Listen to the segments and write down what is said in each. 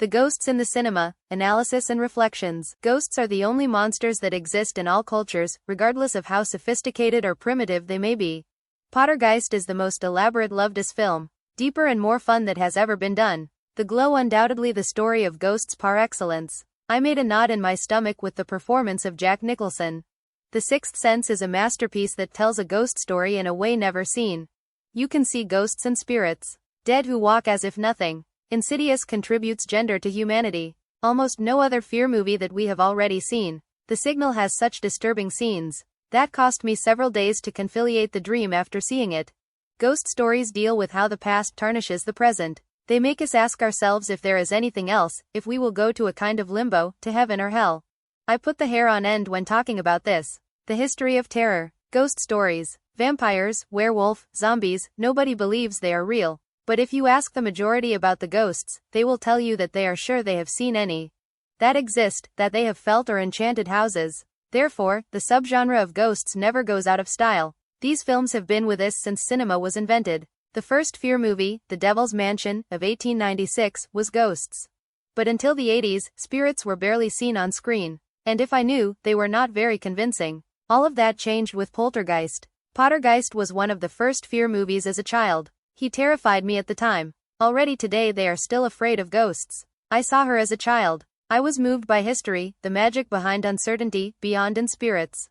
The ghosts in the cinema, analysis and reflections. Ghosts are the only monsters that exist in all cultures, regardless of how sophisticated or primitive they may be. Poltergeist is the most elaborate loved-as film, deeper and more fun that has ever been done. The Glow, undoubtedly the story of ghosts par excellence. I made a knot in my stomach with the performance of Jack Nicholson. The Sixth Sense is a masterpiece that tells a ghost story in a way never seen. You can see ghosts and spirits, dead who walk as if nothing. Insidious contributes gender to humanity. Almost no other fear movie that we have already seen. The Signal has such disturbing scenes. That cost me several days to conciliate the dream after seeing it. Ghost stories deal with how the past tarnishes the present. They make us ask ourselves if there is anything else, if we will go to a kind of limbo, to heaven or hell. I put the hair on end when talking about this. The history of terror. Ghost stories. Vampires, werewolf, zombies, nobody believes they are real. But if you ask the majority about the ghosts, they will tell you that they are sure they have seen any that exist, that they have felt or enchanted houses. Therefore, the subgenre of ghosts never goes out of style. These films have been with us since cinema was invented. The first fear movie, The Devil's Mansion, of 1896, was ghosts. But until the 80s, spirits were barely seen on screen. And if I knew, they were not very convincing. All of that changed with Poltergeist. Poltergeist was one of the first fear movies as a child. He terrified me at the time. Already today they are still afraid of ghosts. I saw her as a child. I was moved by history, the magic behind uncertainty, beyond and spirits.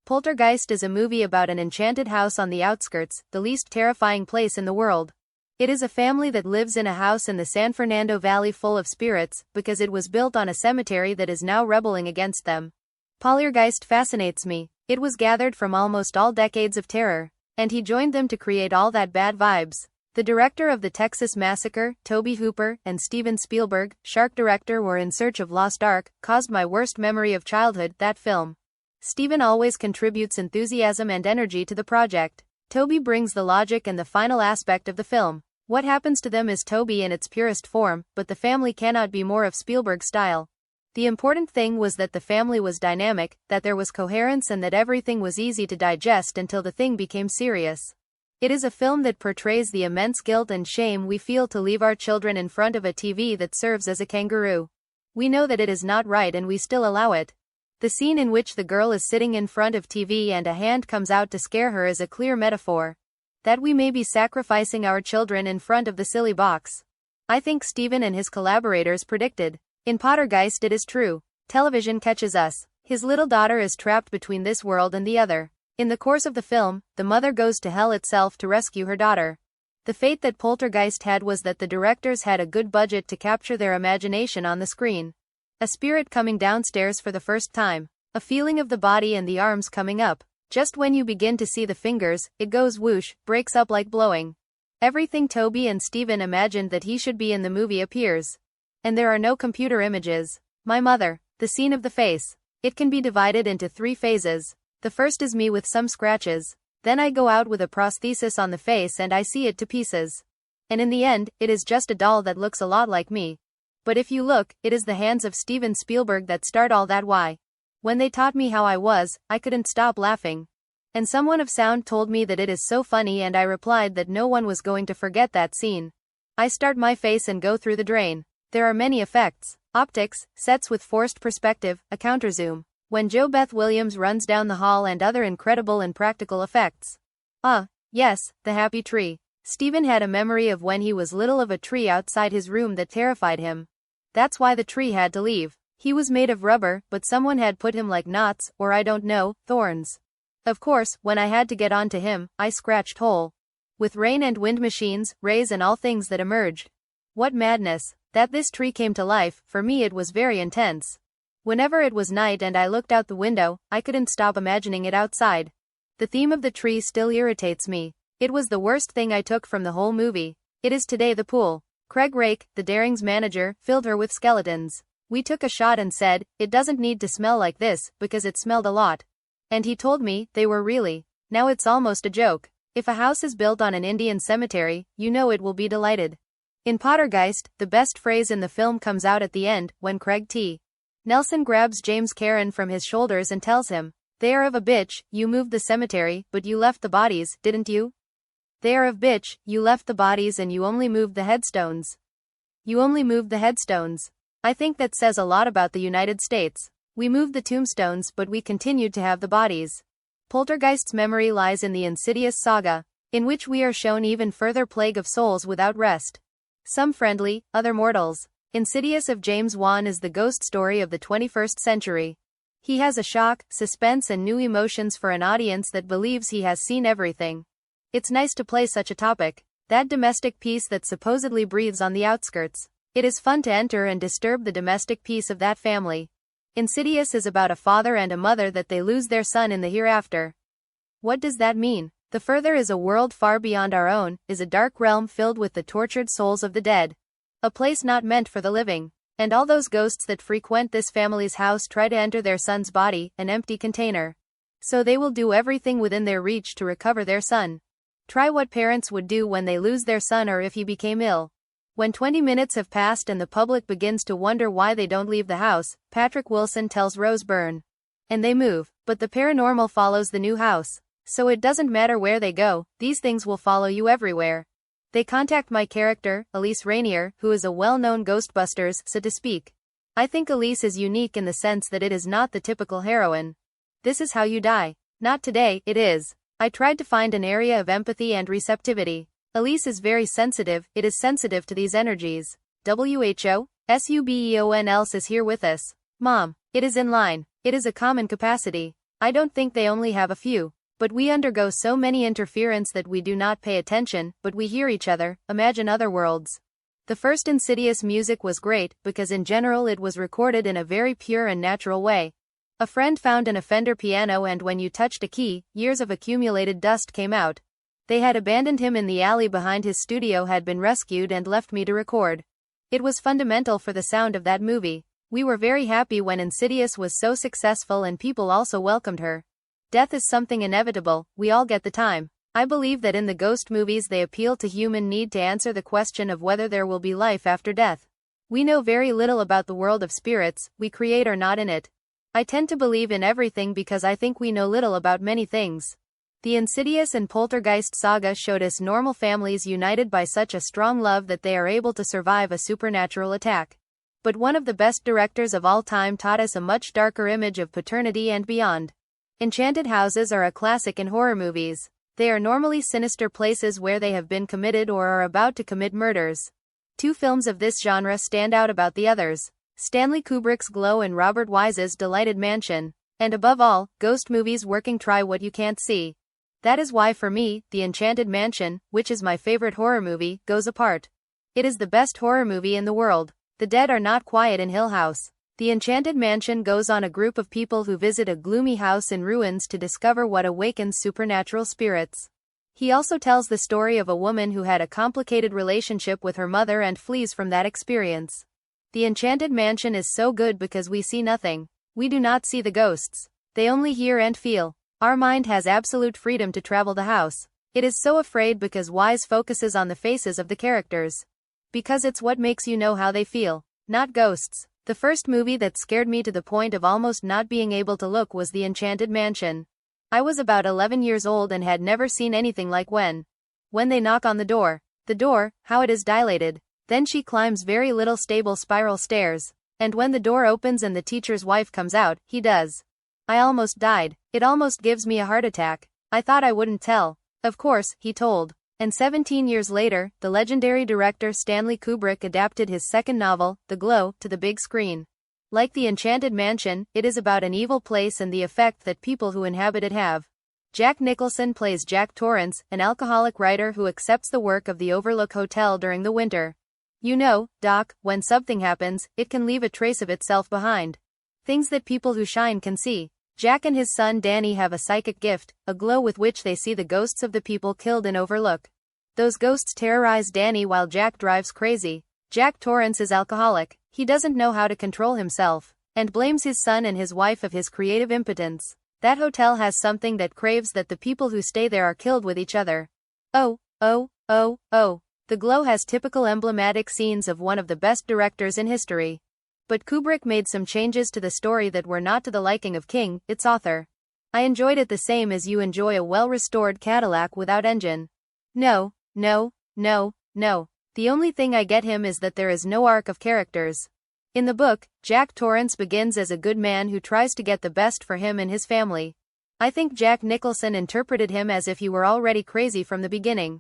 Poltergeist is a movie about an enchanted house on the outskirts, the least terrifying place in the world. It is a family that lives in a house in the San Fernando Valley full of spirits, because it was built on a cemetery that is now rebelling against them. Poltergeist fascinates me. It was gathered from almost all decades of terror. And he joined them to create all that bad vibes. The director of the Texas Massacre, Tobe Hooper, and Steven Spielberg, Shark director, were in search of Lost Ark, caused my worst memory of childhood, that film. Steven always contributes enthusiasm and energy to the project. Tobe brings the logic and the final aspect of the film. What happens to them is Tobe in its purest form, but the family cannot be more of Spielberg's style. The important thing was that the family was dynamic, that there was coherence, and that everything was easy to digest until the thing became serious. It is a film that portrays the immense guilt and shame we feel to leave our children in front of a TV that serves as a kangaroo. We know that it is not right and we still allow it. The scene in which the girl is sitting in front of TV and a hand comes out to scare her is a clear metaphor. That we may be sacrificing our children in front of the silly box. I think Steven and his collaborators predicted. In Poltergeist it is true. Television catches us. His little daughter is trapped between this world and the other. In the course of the film, the mother goes to hell itself to rescue her daughter. The fate that Poltergeist had was that the directors had a good budget to capture their imagination on the screen. A spirit coming downstairs for the first time. A feeling of the body and the arms coming up. Just when you begin to see the fingers, it goes whoosh, breaks up like blowing. Everything Tobe and Steven imagined that he should be in the movie appears. And there are no computer images. My mother. The scene of the face. It can be divided into 3 phases. The first is me with some scratches. Then I go out with a prosthesis on the face and I see it to pieces. And in the end, it is just a doll that looks a lot like me. But if you look, it is the hands of Steven Spielberg that start all that. Why? When they taught me how I was, I couldn't stop laughing. And someone of sound told me that it is so funny and I replied that no one was going to forget that scene. I start my face and go through the drain. There are many effects. Optics, sets with forced perspective, a counterzoom. When Jo Beth Williams runs down the hall and other incredible and practical effects. Yes, the happy tree. Steven had a memory of when he was little of a tree outside his room that terrified him. That's why the tree had to leave. He was made of rubber, but someone had put him like knots, or I don't know, thorns. Of course, when I had to get onto him, I scratched whole. With rain and wind machines, rays and all things that emerged. What madness. That this tree came to life, for me it was very intense. Whenever it was night and I looked out the window, I couldn't stop imagining it outside. The theme of the tree still irritates me. It was the worst thing I took from the whole movie. It is today the pool. Craig Rake, the Daring's manager, filled her with skeletons. We took a shot and said, it doesn't need to smell like this, because it smelled a lot. And he told me, they were really. Now it's almost a joke. If a house is built on an Indian cemetery, you know it will be delighted. In Poltergeist, the best phrase in the film comes out at the end, when Craig T. Nelson grabs James Karen from his shoulders and tells him, "They are of a bitch, you moved the cemetery, but you left the bodies, didn't you? They are of bitch, you left the bodies and you only moved the headstones. You only moved the headstones." I think that says a lot about the United States. We moved the tombstones, but we continued to have the bodies. Poltergeist's memory lies in the Insidious saga, in which we are shown even further plague of souls without rest. Some friendly, other mortals. Insidious of James Wan is the ghost story of the 21st century. He has a shock, suspense and new emotions for an audience that believes he has seen everything. It's nice to play such a topic, that domestic peace that supposedly breathes on the outskirts. It is fun to enter and disturb the domestic peace of that family. Insidious is about a father and a mother that they lose their son in the hereafter. What does that mean? The further is a world far beyond our own, is a dark realm filled with the tortured souls of the dead. A place not meant for the living. And all those ghosts that frequent this family's house try to enter their son's body, an empty container. So they will do everything within their reach to recover their son. Try what parents would do when they lose their son or if he became ill. When 20 minutes have passed and the public begins to wonder why they don't leave the house, Patrick Wilson tells Rose Byrne. And they move, but the paranormal follows the new house. So it doesn't matter where they go, these things will follow you everywhere. They contact my character, Elise Rainier, who is a well-known Ghostbusters, so to speak. I think Elise is unique in the sense that it is not the typical heroine. This is how you die. Not today, it is. I tried to find an area of empathy and receptivity. Elise is very sensitive, it is sensitive to these energies. WHO? SUBEON else is here with us. Mom. It is in line. It is a common capacity. I don't think they only have a few. But we undergo so many interference that we do not pay attention, but we hear each other, imagine other worlds. The first Insidious music was great, because in general it was recorded in a very pure and natural way. A friend found an Fender piano and when you touched a key, years of accumulated dust came out. They had abandoned him in the alley behind his studio, had been rescued and left me to record. It was fundamental for the sound of that movie. We were very happy when Insidious was so successful and people also welcomed her. Death is something inevitable, we all get the time. I believe that in the ghost movies they appeal to human need to answer the question of whether there will be life after death. We know very little about the world of spirits, we create or not in it. I tend to believe in everything because I think we know little about many things. The Insidious and Poltergeist saga showed us normal families united by such a strong love that they are able to survive a supernatural attack. But one of the best directors of all time taught us a much darker image of paternity and beyond. Enchanted houses are a classic in horror movies. They are normally sinister places where they have been committed or are about to commit murders. Two films of this genre stand out about the others. Stanley Kubrick's Glow and Robert Wise's Delighted Mansion. And above all, ghost movies working Try What You Can't See. That is why for me, The Enchanted Mansion, which is my favorite horror movie, goes apart. It is the best horror movie in the world. The dead are not quiet in Hill House. The Enchanted Mansion goes on a group of people who visit a gloomy house in ruins to discover what awakens supernatural spirits. He also tells the story of a woman who had a complicated relationship with her mother and flees from that experience. The Enchanted Mansion is so good because we see nothing. We do not see the ghosts. They only hear and feel. Our mind has absolute freedom to travel the house. It is so afraid because Wise focuses on the faces of the characters. Because it's what makes you know how they feel, not ghosts. The first movie that scared me to the point of almost not being able to look was The Enchanted Mansion. I was about 11 years old and had never seen anything like when they knock on the door, how it is dilated. Then she climbs very little stable spiral stairs. And when the door opens and the teacher's wife comes out, he does. I almost died. It almost gives me a heart attack. I thought I wouldn't tell. Of course, he told. And 17 years later, the legendary director Stanley Kubrick adapted his second novel, The Glow, to the big screen. Like The Enchanted Mansion, it is about an evil place and the effect that people who inhabit it have. Jack Nicholson plays Jack Torrance, an alcoholic writer who accepts the work of the Overlook Hotel during the winter. You know, Doc, when something happens, it can leave a trace of itself behind. Things that people who shine can see. Jack and his son Danny have a psychic gift, a glow with which they see the ghosts of the people killed in Overlook. Those ghosts terrorize Danny while Jack drives crazy. Jack Torrance is alcoholic. He doesn't know how to control himself, and blames his son and his wife of his creative impotence. That hotel has something that craves that the people who stay there are killed with each other. Oh. The Glow has typical emblematic scenes of one of the best directors in history. But Kubrick made some changes to the story that were not to the liking of King, its author. I enjoyed it the same as you enjoy a well-restored Cadillac without engine. No. The only thing I get him is that there is no arc of characters. In the book, Jack Torrance begins as a good man who tries to get the best for him and his family. I think Jack Nicholson interpreted him as if he were already crazy from the beginning.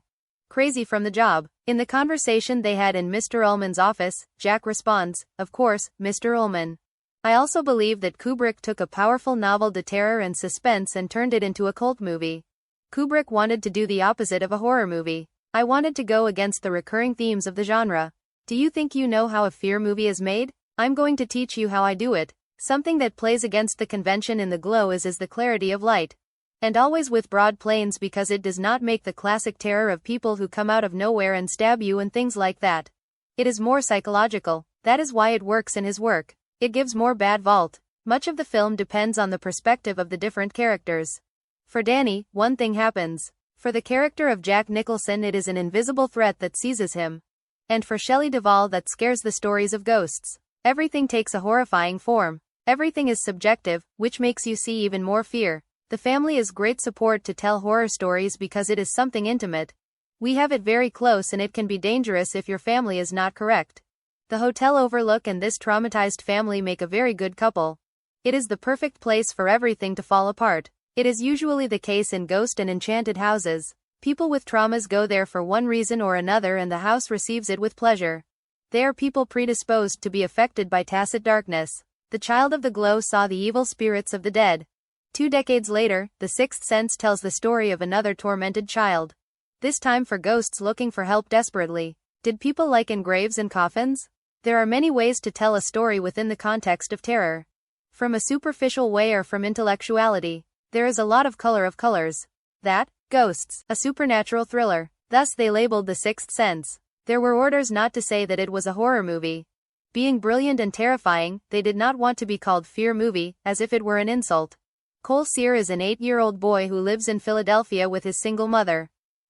Crazy from the job. In the conversation they had in Mr. Ullman's office, Jack responds, "Of course, Mr. Ullman." I also believe that Kubrick took a powerful novel de terror and suspense and turned it into a cult movie. Kubrick wanted to do the opposite of a horror movie. I wanted to go against the recurring themes of the genre. Do you think you know how a fear movie is made? I'm going to teach you how I do it. Something that plays against the convention in The Glow is the clarity of light. And always with broad planes because it does not make the classic terror of people who come out of nowhere and stab you and things like that. It is more psychological. That is why it works in his work. It gives more bad vault. Much of the film depends on the perspective of the different characters. For Danny, one thing happens. For the character of Jack Nicholson it is an invisible threat that seizes him. And for Shelley Duvall that scares the stories of ghosts. Everything takes a horrifying form. Everything is subjective, which makes you see even more fear. The family is great support to tell horror stories because it is something intimate. We have it very close and it can be dangerous if your family is not correct. The hotel overlook and this traumatized family make a very good couple. It is the perfect place for everything to fall apart. It is usually the case in ghost and enchanted houses. People with traumas go there for one reason or another and the house receives it with pleasure. They are people predisposed to be affected by tacit darkness. The child of The Glow saw the evil spirits of the dead. 2 decades later, The Sixth Sense tells the story of another tormented child. This time for ghosts looking for help desperately. Did people like in graves and coffins? There are many ways to tell a story within the context of terror. From a superficial way or from intellectuality. There is a lot of color of colors. That, Ghosts, a supernatural thriller. Thus they labeled The Sixth Sense. There were orders not to say that it was a horror movie. Being brilliant and terrifying, they did not want to be called fear movie, as if it were an insult. Cole Sear is an 8-year-old boy who lives in Philadelphia with his single mother.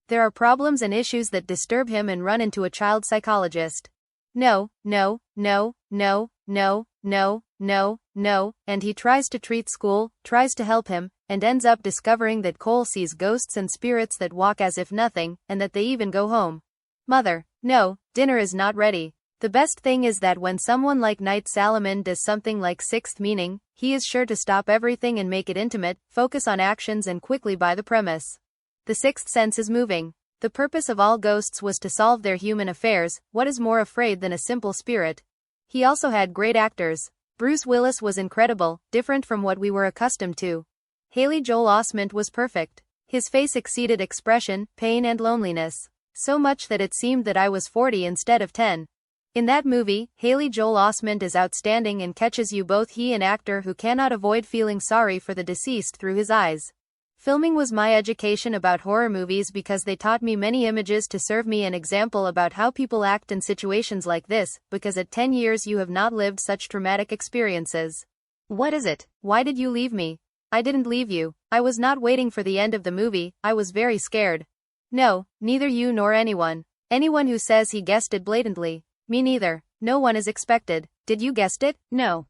There are problems and issues that disturb him and run into a child psychologist. No, no, no, no, no, no, no, no, and he tries to treat school, tries to help him, and ends up discovering that Cole sees ghosts and spirits that walk as if nothing, and that they even go home. Mother, no, dinner is not ready. The best thing is that when someone like Night Salaman does something like Sixth Meaning, he is sure to stop everything and make it intimate, focus on actions and quickly buy the premise. The Sixth Sense is moving. The purpose of all ghosts was to solve their human affairs. What is more afraid than a simple spirit? He also had great actors. Bruce Willis was incredible, different from what we were accustomed to. Haley Joel Osment was perfect. His face exceeded expression, pain and loneliness. So much that it seemed that I was 40 instead of 10. In that movie, Haley Joel Osment is outstanding and catches you both he an actor who cannot avoid feeling sorry for the deceased through his eyes. Filming was my education about horror movies because they taught me many images to serve me an example about how people act in situations like this, because at 10 years you have not lived such traumatic experiences. What is it? Why did you leave me? I didn't leave you. I was not waiting for the end of the movie, I was very scared. No, neither you nor anyone. Anyone who says he guessed it blatantly. Me neither. No one is expected. Did you guessed it? No.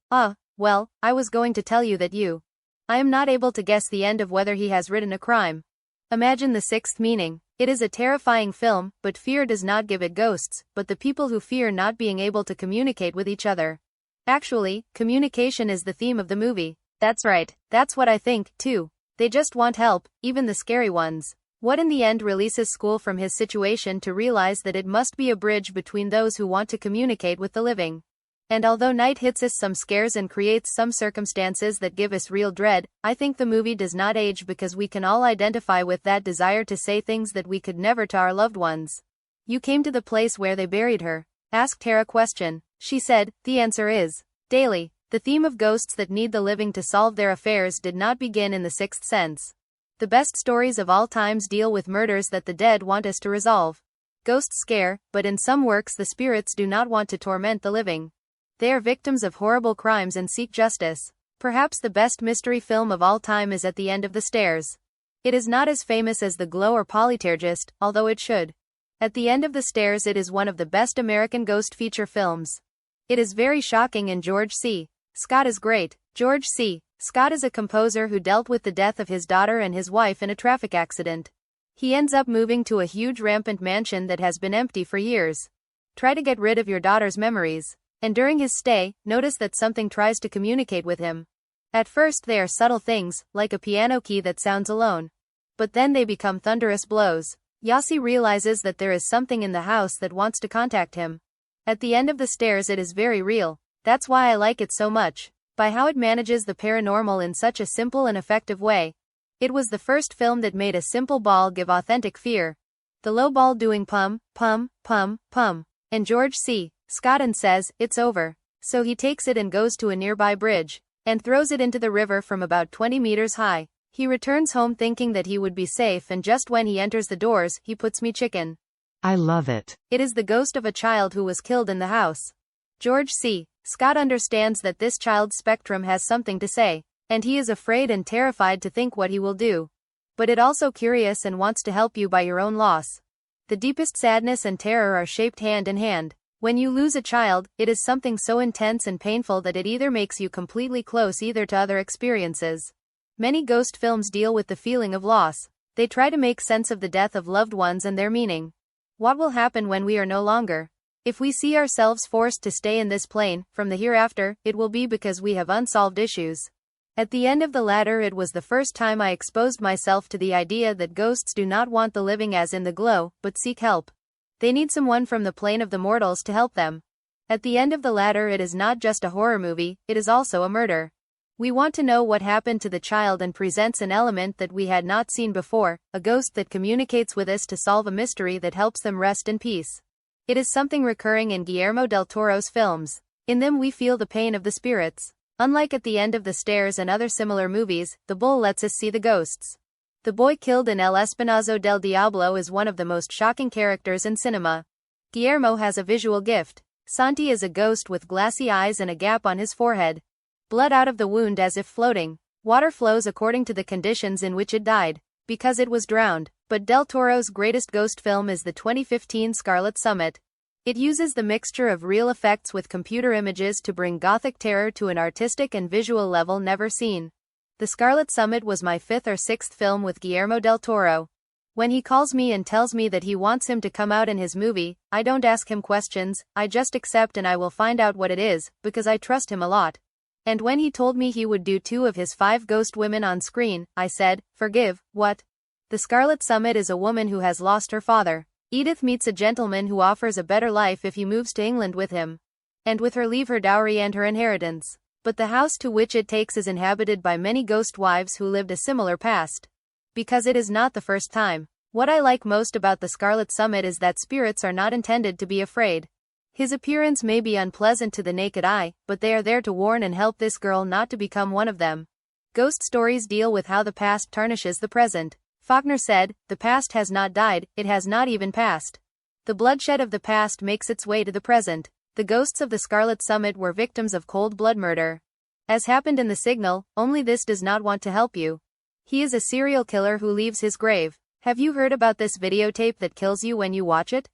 Well, I was going to tell you that you. I am not able to guess the end of whether he has written a crime. Imagine The Sixth Meaning. It is a terrifying film, but fear does not give it ghosts, but the people who fear not being able to communicate with each other. Actually, communication is the theme of the movie. That's right. That's what I think, too. They just want help, even the scary ones. What in the end releases School from his situation to realize that it must be a bridge between those who want to communicate with the living. And although Night hits us some scares and creates some circumstances that give us real dread, I think the movie does not age because we can all identify with that desire to say things that we could never to our loved ones. You came to the place where they buried her. Asked her a question. She said, the answer is, daily. The theme of ghosts that need the living to solve their affairs did not begin in The Sixth Sense. The best stories of all times deal with murders that the dead want us to resolve. Ghosts scare, but in some works the spirits do not want to torment the living. They are victims of horrible crimes and seek justice. Perhaps the best mystery film of all time is At the End of the Stairs. It is not as famous as The Glow or Poltergeist, although it should. At the End of the Stairs it is one of the best American ghost feature films. It is very shocking and George C. Scott is great. George C. Scott is a composer who dealt with the death of his daughter and his wife in a traffic accident. He ends up moving to a huge rampant mansion that has been empty for years. Try to get rid of your daughter's memories. and during his stay, notice that something tries to communicate with him. At first they are subtle things, like a piano key that sounds alone. But then they become thunderous blows. Yasi realizes that there is something in the house that wants to contact him. At the end of the stairs it is very real. That's why I like it so much. By how it manages the paranormal in such a simple and effective way. It was the first film that made a simple ball give authentic fear. The low ball doing pum, pum, pum, pum. And George C. Scotton says, it's over. So he takes it and goes to a nearby bridge, and throws it into the river from about 20 meters high. He returns home thinking that he would be safe, and just when he enters the doors, he puts me chicken. I love it. It is the ghost of a child who was killed in the house. George C. Scott understands that this child's spectrum has something to say, and he is afraid and terrified to think what he will do. But it also curious and wants to help you by your own loss. The deepest sadness and terror are shaped hand in hand. When you lose a child, it is something so intense and painful that it either makes you completely close either to other experiences. Many ghost films deal with the feeling of loss. They try to make sense of the death of loved ones and their meaning. What will happen when we are no longer? If we see ourselves forced to stay in this plane, from the hereafter, it will be because we have unsolved issues. At the end of the latter, it was the first time I exposed myself to the idea that ghosts do not want the living as in the glow, but seek help. They need someone from the plane of the mortals to help them. At the end of the latter, it is not just a horror movie, it is also a murder. We want to know what happened to the child and presents an element that we had not seen before, a ghost that communicates with us to solve a mystery that helps them rest in peace. It is something recurring in Guillermo del Toro's films. In them we feel the pain of the spirits. Unlike at the end of The Stairs and other similar movies, The Bull lets us see the ghosts. The boy killed in El Espinazo del Diablo is one of the most shocking characters in cinema. Guillermo has a visual gift. Santi is a ghost with glassy eyes and a gap on his forehead. Blood out of the wound as if floating. Water flows according to the conditions in which it died, because it was drowned. But Del Toro's greatest ghost film is the 2015 Scarlet Summit. It uses the mixture of real effects with computer images to bring gothic terror to an artistic and visual level never seen. The Scarlet Summit was my 5th or 6th film with Guillermo del Toro. When he calls me and tells me that he wants him to come out in his movie, I don't ask him questions, I just accept and I will find out what it is, because I trust him a lot. And when he told me he would do 2 of his 5 ghost women on screen, I said, forgive, what? The Scarlet Summit is a woman who has lost her father. Edith meets a gentleman who offers a better life if he moves to England with him. And with her leave her dowry and her inheritance. But the house to which it takes is inhabited by many ghost wives who lived a similar past. Because it is not the first time. What I like most about the Scarlet Summit is that spirits are not intended to be afraid. His appearance may be unpleasant to the naked eye, but they are there to warn and help this girl not to become one of them. Ghost stories deal with how the past tarnishes the present. Faulkner said, the past has not died, it has not even passed. The bloodshed of the past makes its way to the present. The ghosts of the Scarlet Summit were victims of cold blood murder. As happened in The Signal, only this does not want to help you. He is a serial killer who leaves his grave. Have you heard about this videotape that kills you when you watch it?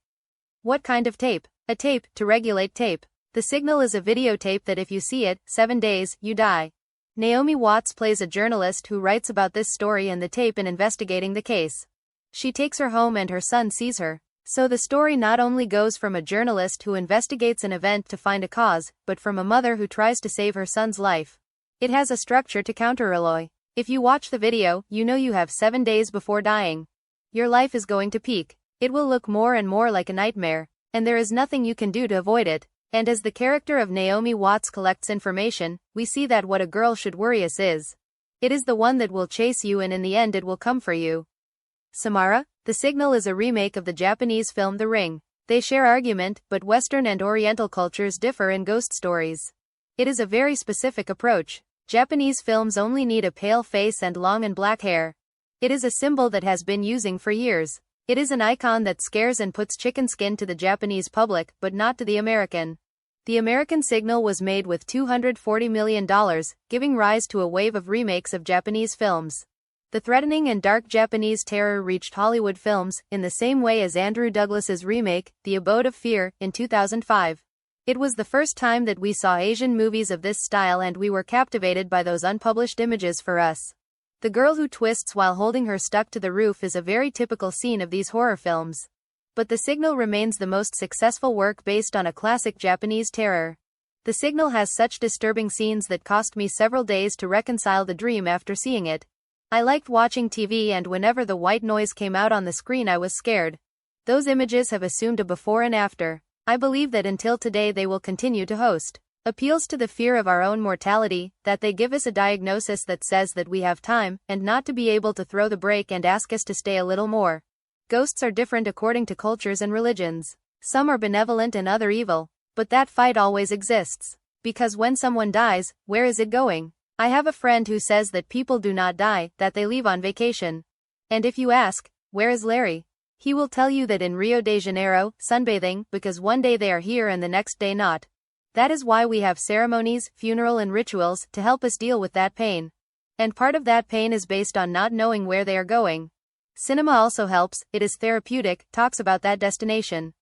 What kind of tape? A tape, to regulate tape. The Signal is a videotape that if you see it, 7 days, you die. Naomi Watts plays a journalist who writes about this story and the tape in investigating the case. She takes her home and her son sees her. So the story not only goes from a journalist who investigates an event to find a cause, but from a mother who tries to save her son's life. It has a structure to counteralloy. If you watch the video, you know you have 7 days before dying. Your life is going to peak. It will look more and more like a nightmare. And there is nothing you can do to avoid it. And as the character of Naomi Watts collects information, we see that what a girl should worry us is. It is the one that will chase you and in the end it will come for you. Samara? The Signal is a remake of the Japanese film The Ring. They share argument, but Western and Oriental cultures differ in ghost stories. It is a very specific approach. Japanese films only need a pale face and long and black hair. It is a symbol that has been using for years. It is an icon that scares and puts chicken skin to the Japanese public, but not to the American. The American Signal was made with $240 million, giving rise to a wave of remakes of Japanese films. The threatening and dark Japanese terror reached Hollywood films, in the same way as Andrew Douglas's remake, The Abode of Fear, in 2005. It was the first time that we saw Asian movies of this style and we were captivated by those unpublished images for us. The girl who twists while holding her stuck to the roof is a very typical scene of these horror films. But The Signal remains the most successful work based on a classic Japanese terror. The Signal has such disturbing scenes that cost me several days to reconcile the dream after seeing it. I liked watching TV, and whenever the white noise came out on the screen I was scared. Those images have assumed a before and after. I believe that until today they will continue to host appeals to the fear of our own mortality, that they give us a diagnosis that says that we have time, and not to be able to throw the brake and ask us to stay a little more. Ghosts are different according to cultures and religions. Some are benevolent and other evil. But that fight always exists. Because when someone dies, where is it going? I have a friend who says that people do not die, that they leave on vacation. And if you ask, where is Larry? He will tell you that in Rio de Janeiro, sunbathing, because one day they are here and the next day not. That is why we have ceremonies, funeral and rituals, to help us deal with that pain. And part of that pain is based on not knowing where they are going. Cinema also helps, it is therapeutic, talks about that destination.